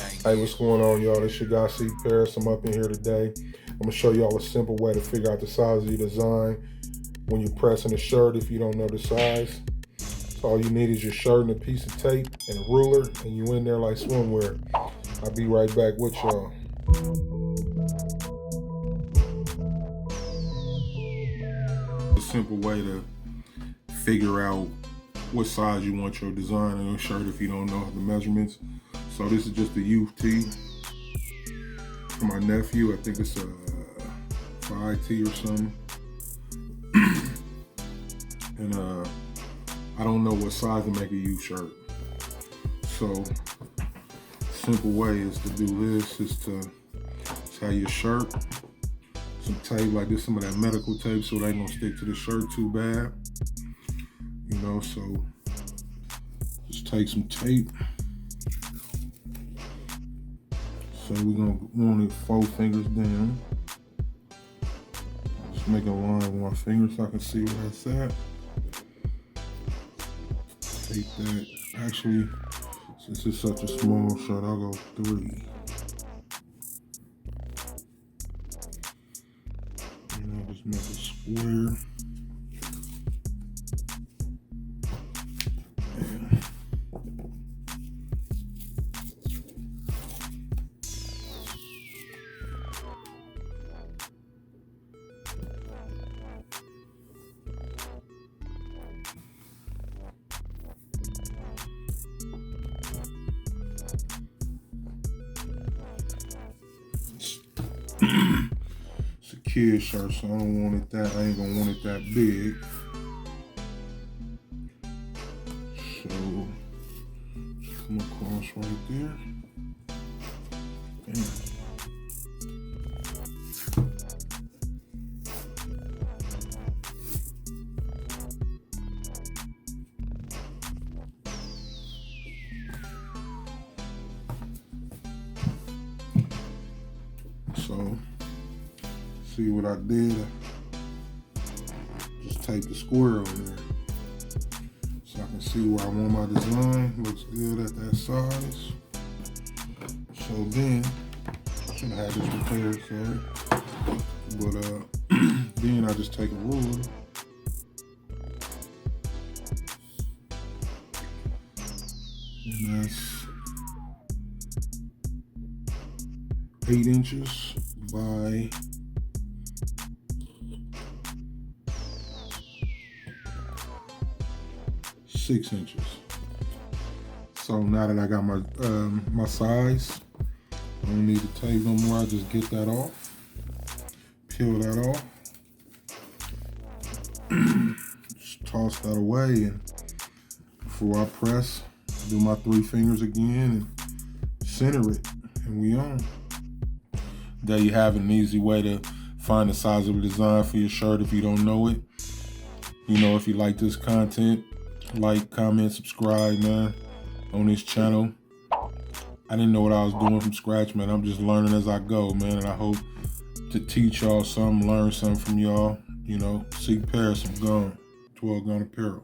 Hey, what's going on, y'all? This your guy, Apparel. I'm up in here today. I'm gonna show y'all a simple way to figure out the size of your design when you're pressing a shirt if you don't know the size. So all you need is your shirt and a piece of tape and a ruler, and you in there like swimwear. I'll be right back with y'all. A simple way to figure out what size you want your design on your shirt if you don't know the measurements. So this is just a youth tee for my nephew. I think it's a 5T or something. And I don't know what size to make a youth shirt. So simple way is to do this is to tie your shirt, some tape like this, some of that medical tape, so it ain't gonna stick to the shirt too bad. You know, so just take some tape. So we're gonna want it 4 fingers down. Just make a line with my fingers so I can see where that's at. Take that. Actually, since it's such a small shirt, I'll go 3. You know, just make a square. It's a kid shirt, so I don't want it that, I ain't gonna want it that big. So, just come across right there. Bam. So, see what I did? Just tape the square on there so I can see where I want my design. Looks good at that size. So then, I should have had this repaired, sorry. But then I just take a ruler and that's 8 inches by 6 inches. So now that I got my my size, I don't need the tape no more. I just get that off, peel that off, just toss that away, and before I press, do my 3 fingers again and center it, and we on. There you have it, an easy way to find the size of a design for your shirt if you don't know it. You know, if you like this content, like, comment, subscribe, man, on this channel. I didn't know what I was doing from scratch, man. I'm just learning as I go, man, and I hope to teach y'all something, learn something from y'all. You know, seek Paris, I'm gone. 12 Gone Apparel.